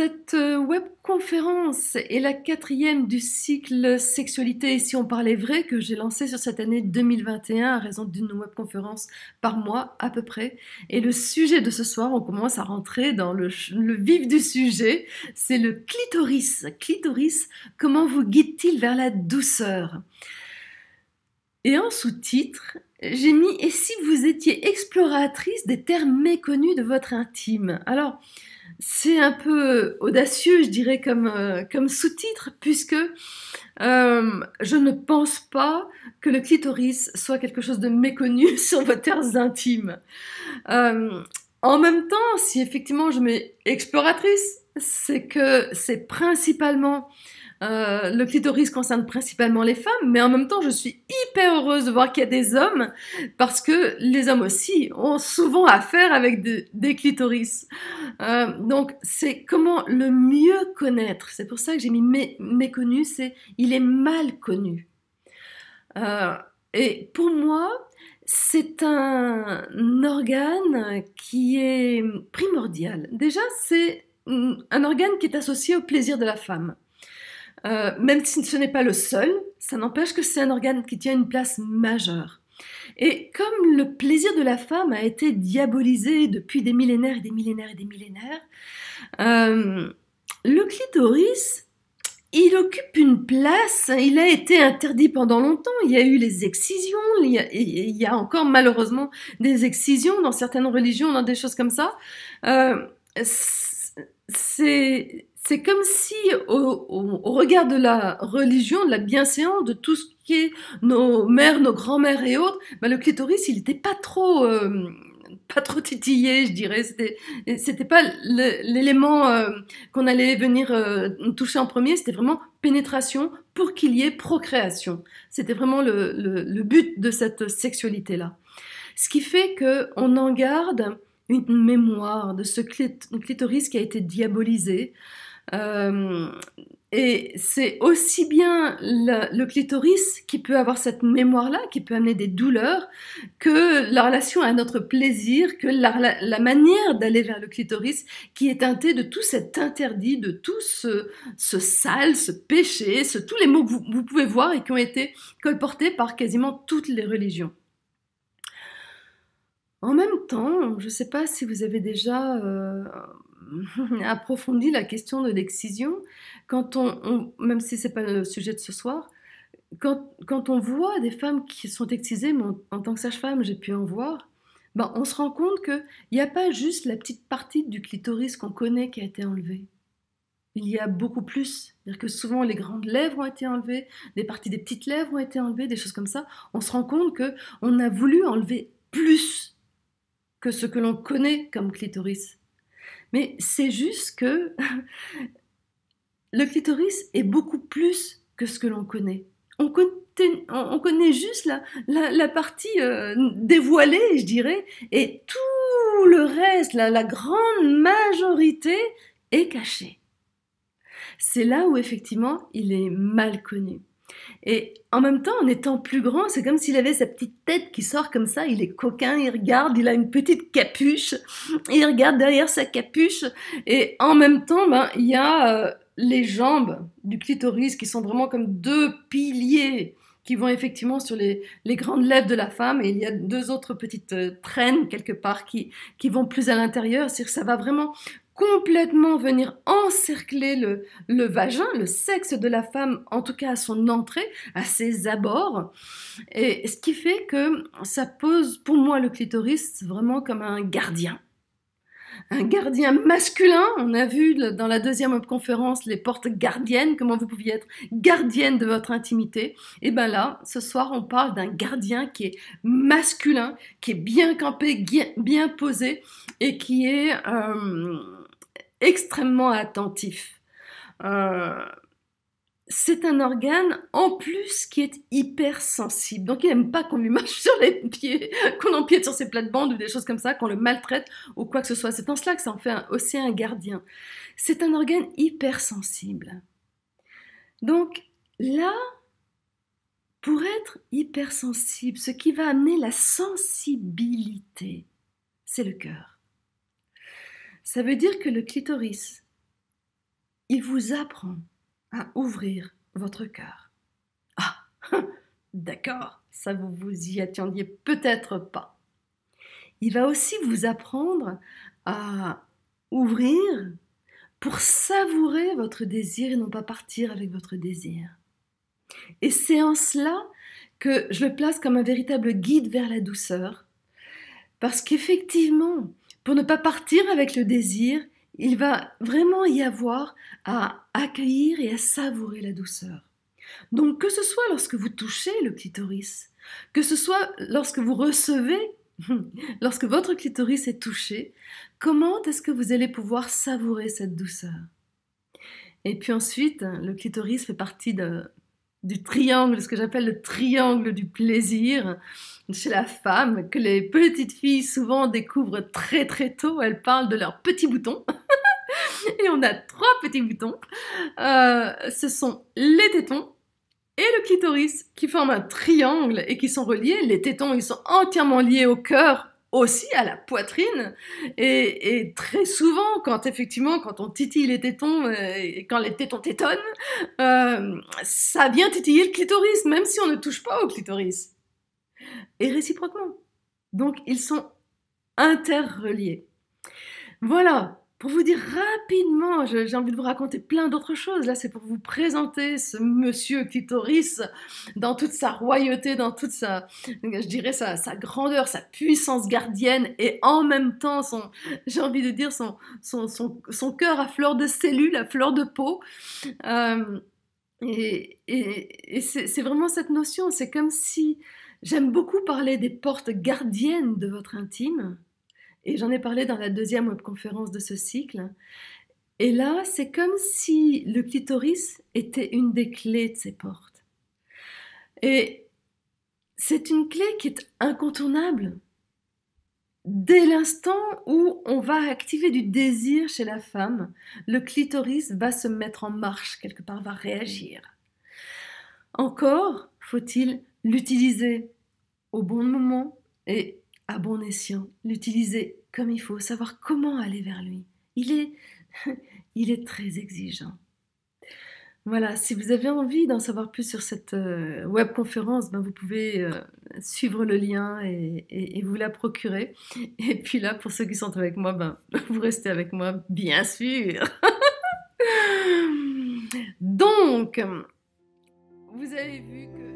Cette webconférence est la quatrième du cycle Sexualité et si on parlait vrai que j'ai lancé sur cette année 2021 à raison d'une webconférence par mois à peu près. Et le sujet de ce soir, on commence à rentrer dans le vif du sujet, c'est le clitoris. Clitoris, comment vous guide-t-il vers la douceur? Et en sous-titre, j'ai mis « Et si vous étiez exploratrice des terres méconnues de votre intime ?» Alors, c'est un peu audacieux, je dirais, comme sous-titre, puisque je ne pense pas que le clitoris soit quelque chose de méconnu sur vos terres intimes. En même temps, si effectivement je mets exploratrice, c'est que c'est principalement le clitoris concerne principalement les femmes, mais en même temps, je suis hyper heureuse de voir qu'il y a des hommes, parce que les hommes aussi ont souvent affaire avec des clitoris. Donc, c'est comment le mieux connaître. C'est pour ça que j'ai mis méconnu, c'est il est mal connu. Et pour moi, c'est un organe qui est primordial. Déjà, c'est un organe qui est associé au plaisir de la femme. Même si ce n'est pas le seul, ça n'empêche que c'est un organe qui tient une place majeure. Et comme le plaisir de la femme a été diabolisé depuis des millénaires et des millénaires et des millénaires, le clitoris, il occupe une place, il a été interdit pendant longtemps, il y a eu les excisions, il y a encore malheureusement des excisions dans certaines religions, dans des choses comme ça. C'est comme si, au regard de la religion, de la bienséance, de tout ce qui est nos mères, nos grands-mères et autres, bah, le clitoris, il n'était pas trop titillé, je dirais. C'était pas l'élément qu'on allait venir toucher en premier, c'était vraiment pénétration pour qu'il y ait procréation. C'était vraiment le but de cette sexualité-là. Ce qui fait qu'on en garde une mémoire de ce clitoris qui a été diabolisé. Et c'est aussi bien le clitoris qui peut avoir cette mémoire-là, qui peut amener des douleurs, que la relation à notre plaisir, que la manière d'aller vers le clitoris qui est teintée de tout cet interdit, de tout ce sale, ce péché, tous les mots que vous pouvez voir et qui ont été colportés par quasiment toutes les religions. En même temps, je ne sais pas si vous avez déjà approfondi la question de l'excision, même si ce n'est pas le sujet de ce soir, quand on voit des femmes qui sont excisées, mais en tant que sage-femme, j'ai pu en voir, ben, on se rend compte qu'il n'y a pas juste la petite partie du clitoris qu'on connaît qui a été enlevée. Il y a beaucoup plus. C'est-à-dire que souvent, les grandes lèvres ont été enlevées, des parties des petites lèvres ont été enlevées, des choses comme ça. On se rend compte qu'on a voulu enlever plus que ce que l'on connaît comme clitoris. Mais c'est juste que le clitoris est beaucoup plus que ce que l'on connaît. On connaît juste la partie dévoilée, je dirais, et tout le reste, la grande majorité, est caché. C'est là où effectivement il est mal connu. Et en même temps, en étant plus grand, c'est comme s'il avait sa petite tête qui sort comme ça, il est coquin, il regarde, il a une petite capuche, il regarde derrière sa capuche, et en même temps, ben, il y a les jambes du clitoris qui sont vraiment comme deux piliers qui vont effectivement sur les grandes lèvres de la femme, et il y a deux autres petites traînes quelque part qui vont plus à l'intérieur, c'est-à-dire que ça va vraiment complètement venir encercler le vagin, le sexe de la femme, en tout cas à son entrée, à ses abords. Et ce qui fait que ça pose, pour moi, le clitoris vraiment comme un gardien masculin. On a vu dans la deuxième conférence les portes gardiennes, comment vous pouviez être gardienne de votre intimité. Et bien là, ce soir, on parle d'un gardien qui est masculin, qui est bien campé, bien posé et qui est extrêmement attentif. C'est un organe en plus qui est hyper sensible, donc il n'aime pas qu'on lui marche sur les pieds, qu'on empiète sur ses plates-bandes ou des choses comme ça, qu'on le maltraite ou quoi que ce soit. C'est en cela que ça en fait aussi un gardien. C'est un organe hyper sensible. Donc là, pour être hypersensible, ce qui va amener la sensibilité, c'est le cœur. Ça veut dire que le clitoris il vous apprend à ouvrir votre cœur. Ah, d'accord, ça vous y attendiez peut-être pas. Il va aussi vous apprendre à ouvrir pour savourer votre désir et non pas partir avec votre désir. Et c'est en cela que je le place comme un véritable guide vers la douceur, parce qu'effectivement, pour ne pas partir avec le désir, il va vraiment y avoir à accueillir et à savourer la douceur. Donc que ce soit lorsque vous touchez le clitoris, que ce soit lorsque vous recevez, lorsque votre clitoris est touché, comment est-ce que vous allez pouvoir savourer cette douceur? Et puis ensuite, le clitoris fait partie du triangle, ce que j'appelle le triangle du plaisir chez la femme, que les petites filles souvent découvrent très très tôt. Elles parlent de leurs petits boutons. Et on a 3 petits boutons. Ce sont les tétons et le clitoris qui forment un triangle et qui sont reliés. Les tétons, ils sont entièrement liés au cœur, aussi à la poitrine. Et très souvent, quand on titille les tétons, et quand les tétons tétonnent, ça vient titiller le clitoris, même si on ne touche pas au clitoris. Et réciproquement. Donc, ils sont interreliés. Voilà. Pour vous dire rapidement, j'ai envie de vous raconter plein d'autres choses. Là, c'est pour vous présenter ce monsieur clitoris dans toute sa royauté, dans toute sa, je dirais, sa grandeur, sa puissance gardienne, et en même temps, j'ai envie de dire, son cœur à fleur de cellule, à fleur de peau. Et c'est vraiment cette notion. C'est comme si, j'aime beaucoup parler des portes gardiennes de votre intime. Et j'en ai parlé dans la 2e webconférence de ce cycle. Et là, c'est comme si le clitoris était une des clés de ces portes. Et c'est une clé qui est incontournable. Dès l'instant où on va activer du désir chez la femme, le clitoris va se mettre en marche, quelque part, va réagir. Encore faut-il l'utiliser au bon moment et à bon escient, l'utiliser comme il faut, savoir comment aller vers lui. Il est très exigeant. Voilà, si vous avez envie d'en savoir plus sur cette webconférence, vous pouvez suivre le lien et vous la procurer. Et puis là, pour ceux qui sont avec moi, vous restez avec moi, bien sûr. Donc, vous avez vu que